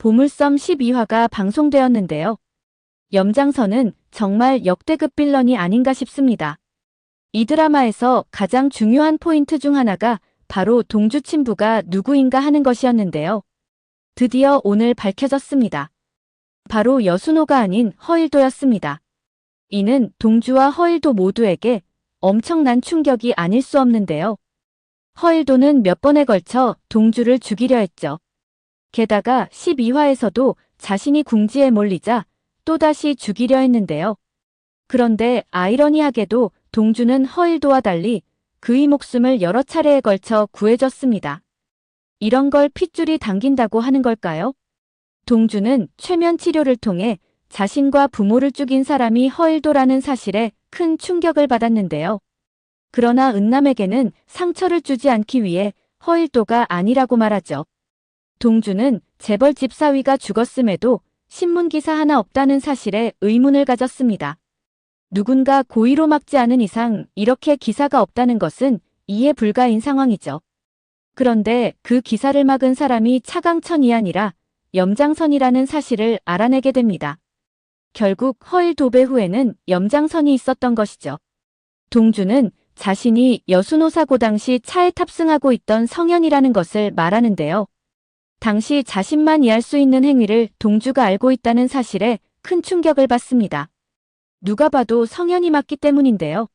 보물섬 12화가 방송되었는데요. 염장선은 정말 역대급 빌런이 아닌가 싶습니다. 이 드라마에서 가장 중요한 포인트 중 하나가 바로 동주 친부가 누구인가 하는 것이었는데요. 드디어 오늘 밝혀졌습니다. 바로 여순호가 아닌 허일도였습니다. 이는 동주와 허일도 모두에게 엄청난 충격이 아닐 수 없는데요. 허일도는 몇 번에 걸쳐 동주를 죽이려 했죠. 게다가 12화에서도 자신이 궁지에 몰리자 또다시 죽이려 했는데요. 그런데 아이러니하게도 동주는 허일도와 달리 그의 목숨을 여러 차례에 걸쳐 구해줬습니다. 이런 걸 핏줄이 당긴다고 하는 걸까요? 동주는 최면 치료를 통해 자신과 부모를 죽인 사람이 허일도라는 사실에 큰 충격을 받았는데요. 그러나 은남에게는 상처를 주지 않기 위해 허일도가 아니라고 말하죠. 동주는 재벌 집사위가 죽었음에도 신문기사 하나 없다는 사실에 의문을 가졌습니다. 누군가 고의로 막지 않은 이상 이렇게 기사가 없다는 것은 이해 불가인 상황이죠. 그런데 그 기사를 막은 사람이 차강천이 아니라 염장선이라는 사실을 알아내게 됩니다. 결국 허일 도배 후에는 염장선이 있었던 것이죠. 동주는 자신이 여순호 사고 당시 차에 탑승하고 있던 성현이라는 것을 말하는데요. 당시 자신만 이해할 수 있는 행위를 동주가 알고 있다는 사실에 큰 충격을 받습니다. 누가 봐도 성현이 맞기 때문인데요.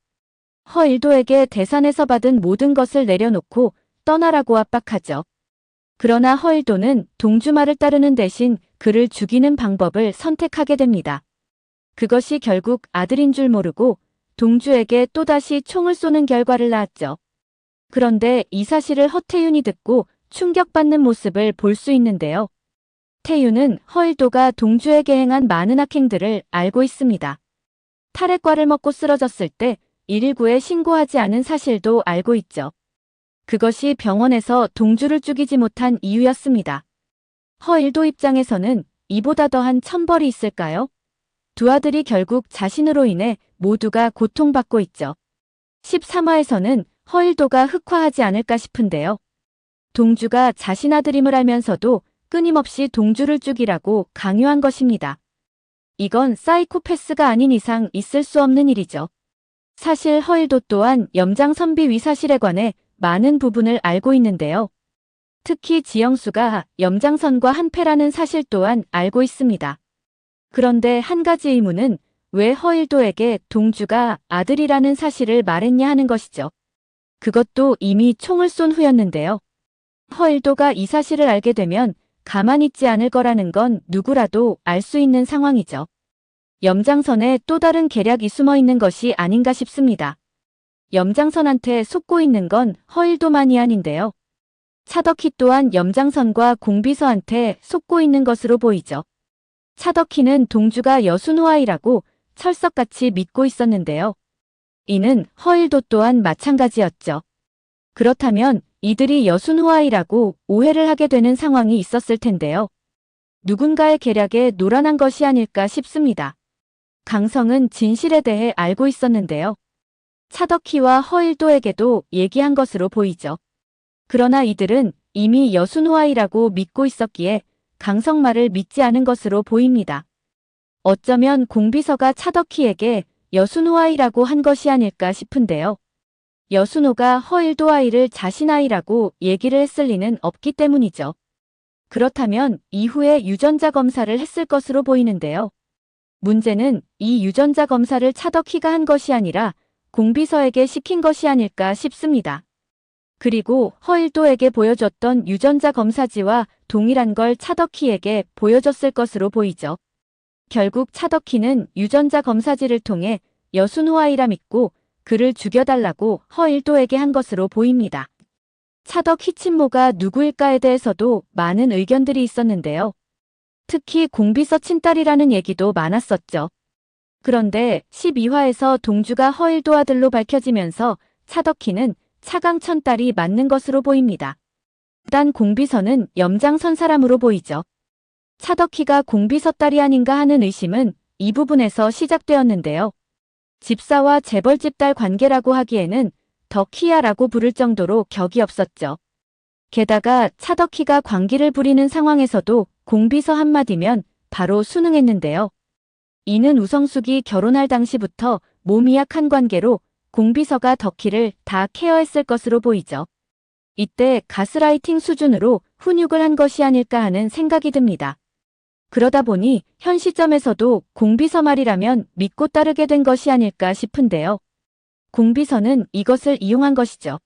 허일도에게 대산에서 받은 모든 것을 내려놓고 떠나라고 압박하죠. 그러나 허일도는 동주 말을 따르는 대신 그를 죽이는 방법을 선택하게 됩니다. 그것이 결국 아들인 줄 모르고 동주에게 또다시 총을 쏘는 결과를 낳았죠. 그런데 이 사실을 허태윤이 듣고 충격받는 모습을 볼 수 있는데요. 태윤은 허일도가 동주에게 행한 많은 악행들을 알고 있습니다. 탈핵과를 먹고 쓰러졌을 때 119에 신고하지 않은 사실도 알고 있죠. 그것이 병원에서 동주를 죽이지 못한 이유였습니다. 허일도 입장에서는 이보다 더한 천벌이 있을까요? 두 아들이 결국 자신으로 인해 모두가 고통받고 있죠. 13화에서는 허일도가 흑화하지 않을까 싶은데요. 동주가 자신 아들임을 알면서도 끊임없이 동주를 죽이라고 강요한 것입니다. 이건 사이코패스가 아닌 이상 있을 수 없는 일이죠. 사실 허일도 또한 염장선비 위사실에 관해 많은 부분을 알고 있는데요. 특히 지영수가 염장선과 한패라는 사실 또한 알고 있습니다. 그런데 한 가지 의문은 왜 허일도에게 동주가 아들이라는 사실을 말했냐 하는 것이죠. 그것도 이미 총을 쏜 후였는데요. 허일도가 이 사실을 알게 되면 가만히 있지 않을 거라는 건 누구라도 알 수 있는 상황이죠. 염장선에 또 다른 계략이 숨어 있는 것이 아닌가 싶습니다. 염장선한테 속고 있는 건 허일도만이 아닌데요. 차덕희 또한 염장선과 공비서한테 속고 있는 것으로 보이죠. 차덕희는 동주가 여순호 아이라고 철석같이 믿고 있었는데요. 이는 허일도 또한 마찬가지였죠. 그렇다면 이들이 여순호 아이라고 오해를 하게 되는 상황이 있었을 텐데요. 누군가의 계략에 노란한 것이 아닐까 싶습니다. 강성은 진실에 대해 알고 있었는데요. 차덕희와 허일도에게도 얘기한 것으로 보이죠. 그러나 이들은 이미 여순호 아이라고 믿고 있었기에 강성 말을 믿지 않은 것으로 보입니다. 어쩌면 공비서가 차덕희에게 여순호 아이라고 한 것이 아닐까 싶은데요. 여순호가 허일도 아이를 자신 아이라고 얘기를 했을 리는 없기 때문이죠. 그렇다면 이후에 유전자 검사를 했을 것으로 보이는데요. 문제는 이 유전자 검사를 차덕희가 한 것이 아니라 공비서에게 시킨 것이 아닐까 싶습니다. 그리고 허일도에게 보여줬던 유전자 검사지와 동일한 걸 차덕희에게 보여줬을 것으로 보이죠. 결국 차덕희는 유전자 검사지를 통해 여순호 아이라 믿고 그를 죽여달라고 허일도에게 한 것으로 보입니다. 차덕희 친모가 누구일까에 대해서도 많은 의견들이 있었는데요. 특히 공비서 친딸이라는 얘기도 많았었죠. 그런데 12화에서 동주가 허일도 아들로 밝혀지면서 차덕희는 차강천 딸이 맞는 것으로 보입니다. 단 공비서는 염장선 사람으로 보이죠. 차덕희가 공비서 딸이 아닌가 하는 의심은 이 부분에서 시작되었는데요. 집사와 재벌집 딸 관계라고 하기에는 덕희야라고 부를 정도로 격이 없었죠. 게다가 차덕희가 광기를 부리는 상황에서도 공비서 한마디면 바로 순응했는데요. 이는 우성숙이 결혼할 당시부터 몸이 약한 관계로 공비서가 덕희를 다 케어했을 것으로 보이죠. 이때 가스라이팅 수준으로 훈육을 한 것이 아닐까 하는 생각이 듭니다. 그러다 보니 현 시점에서도 공비서 말이라면 믿고 따르게 된 것이 아닐까 싶은데요. 공비서는 이것을 이용한 것이죠.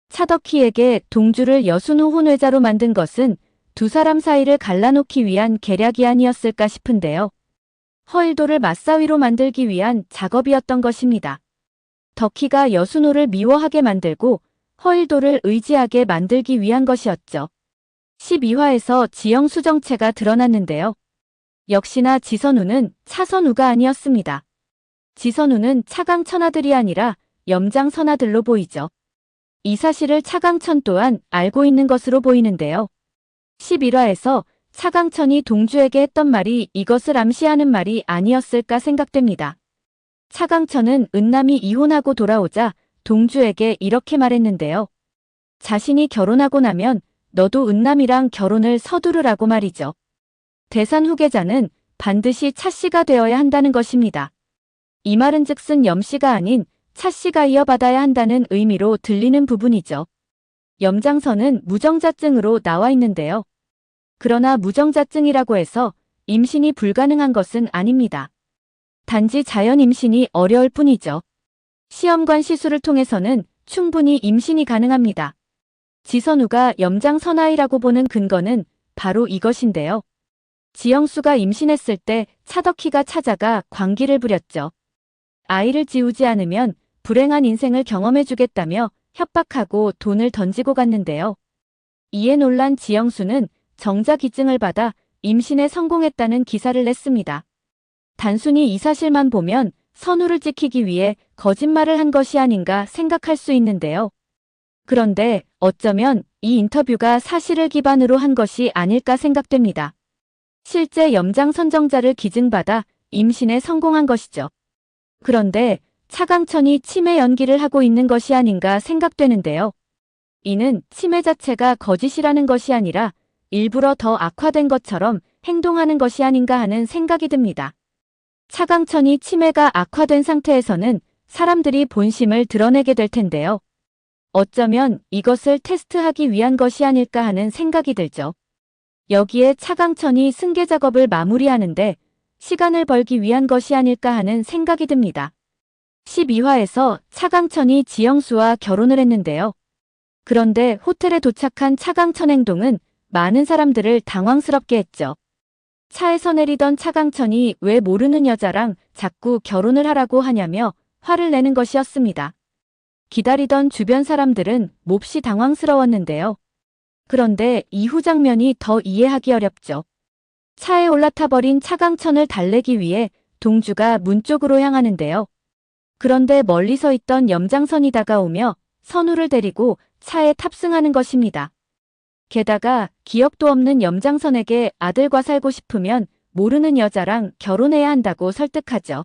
차덕희에게 동주를 여순우 혼외자로 만든 것은 두 사람 사이를 갈라놓기 위한 계략이 아니었을까 싶은데요. 허일도를 맞사위로 만들기 위한 작업이었던 것입니다. 덕희가 여순우를 미워하게 만들고 허일도를 의지하게 만들기 위한 것이었죠. 12화에서 지영수 정체가 드러났는데요. 역시나 지선우는 차선우가 아니었습니다. 지선우는 차강천 아들이 아니라 염장선 아들로 보이죠. 이 사실을 차강천 또한 알고 있는 것으로 보이는데요. 11화에서 차강천이 동주에게 했던 말이 이것을 암시하는 말이 아니었을까 생각됩니다. 차강천은 은남이 이혼하고 돌아오자 동주에게 이렇게 말했는데요. 자신이 결혼하고 나면 너도 은남이랑 결혼을 서두르라고 말이죠. 대산 후계자는 반드시 차씨가 되어야 한다는 것입니다. 이 말은 즉슨 염씨가 아닌 차씨가 이어받아야 한다는 의미로 들리는 부분이죠. 염장선은 무정자증으로 나와 있는데요. 그러나 무정자증이라고 해서 임신이 불가능한 것은 아닙니다. 단지 자연 임신이 어려울 뿐이죠. 시험관 시술을 통해서는 충분히 임신이 가능합니다. 지선우가 염장선아이라고 보는 근거는 바로 이것인데요. 지영수가 임신했을 때 차덕희가 찾아가 광기를 부렸죠. 아이를 지우지 않으면 불행한 인생을 경험해주겠다며 협박하고 돈을 던지고 갔는데요. 이에 놀란 지영수는 정자기증을 받아 임신에 성공했다는 기사를 냈습니다. 단순히 이 사실만 보면 선우를 지키기 위해 거짓말을 한 것이 아닌가 생각할 수 있는데요. 그런데 어쩌면 이 인터뷰가 사실을 기반으로 한 것이 아닐까 생각됩니다. 실제 염장선정자를 기증받아 임신에 성공한 것이죠. 그런데 차강천이 치매 연기를 하고 있는 것이 아닌가 생각되는데요. 이는 치매 자체가 거짓이라는 것이 아니라 일부러 더 악화된 것처럼 행동하는 것이 아닌가 하는 생각이 듭니다. 차강천이 치매가 악화된 상태에서는 사람들이 본심을 드러내게 될 텐데요. 어쩌면 이것을 테스트하기 위한 것이 아닐까 하는 생각이 들죠. 여기에 차강천이 승계 작업을 마무리하는데 시간을 벌기 위한 것이 아닐까 하는 생각이 듭니다. 12화에서 차강천이 지영수와 결혼을 했는데요. 그런데 호텔에 도착한 차강천 행동은 많은 사람들을 당황스럽게 했죠. 차에서 내리던 차강천이 왜 모르는 여자랑 자꾸 결혼을 하라고 하냐며 화를 내는 것이었습니다. 기다리던 주변 사람들은 몹시 당황스러웠는데요. 그런데 이후 장면이 더 이해하기 어렵죠. 차에 올라타 버린 차강천을 달래기 위해 동주가 문 쪽으로 향하는데요. 그런데 멀리 서 있던 염장선이 다가오며 선우를 데리고 차에 탑승하는 것입니다. 게다가 기억도 없는 염장선에게 아들과 살고 싶으면 모르는 여자랑 결혼해야 한다고 설득하죠.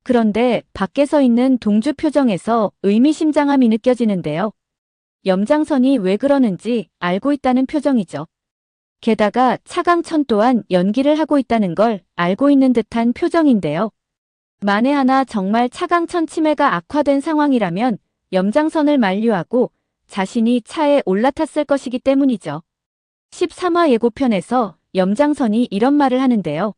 그런데 밖에 서 있는 동주 표정에서 의미심장함이 느껴지는데요. 염장선이 왜 그러는지 알고 있다는 표정이죠. 게다가 차강천 또한 연기를 하고 있다는 걸 알고 있는 듯한 표정인데요. 만에 하나 정말 차강천 치매가 악화된 상황이라면 염장선을 만류하고 자신이 차에 올라탔을 것이기 때문이죠. 13화 예고편에서 염장선이 이런 말을 하는데요.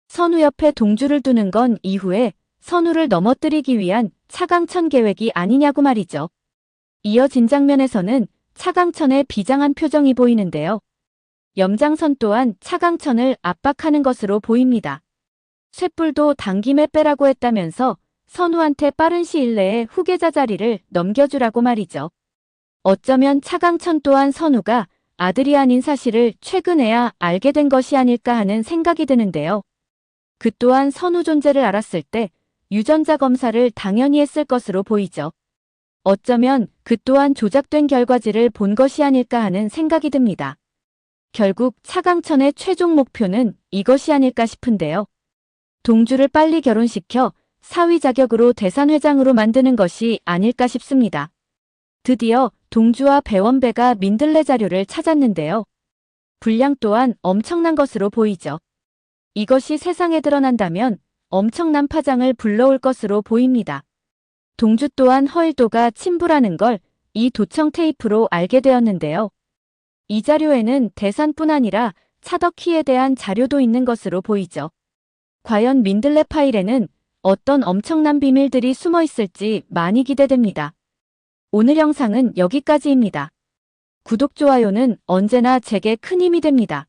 선우 옆에 동주를 두는 건 이후에 선우를 넘어뜨리기 위한 차강천 계획이 아니냐고 말이죠. 이어진 장면에서는 차강천의 비장한 표정이 보이는데요. 염장선 또한 차강천을 압박하는 것으로 보입니다. 쇳불도 당김에 빼라고 했다면서 선우한테 빠른 시일 내에 후계자 자리를 넘겨주라고 말이죠. 어쩌면 차강천 또한 선우가 아들이 아닌 사실을 최근에야 알게 된 것이 아닐까 하는 생각이 드는데요. 그 또한 선우 존재를 알았을 때 유전자 검사를 당연히 했을 것으로 보이죠. 어쩌면 그 또한 조작된 결과지를 본 것이 아닐까 하는 생각이 듭니다. 결국 차강천의 최종 목표는 이것이 아닐까 싶은데요. 동주를 빨리 결혼시켜 사위 자격으로 대산회장으로 만드는 것이 아닐까 싶습니다. 드디어 동주와 배원배가 민들레 자료를 찾았는데요. 분량 또한 엄청난 것으로 보이죠. 이것이 세상에 드러난다면 엄청난 파장을 불러올 것으로 보입니다. 동주 또한 허일도가 친부라는 걸 이 도청 테이프로 알게 되었는데요. 이 자료에는 대산뿐 아니라 차덕희에 대한 자료도 있는 것으로 보이죠. 과연 민들레 파일에는 어떤 엄청난 비밀들이 숨어 있을지 많이 기대됩니다. 오늘 영상은 여기까지입니다. 구독, 좋아요는 언제나 제게 큰 힘이 됩니다.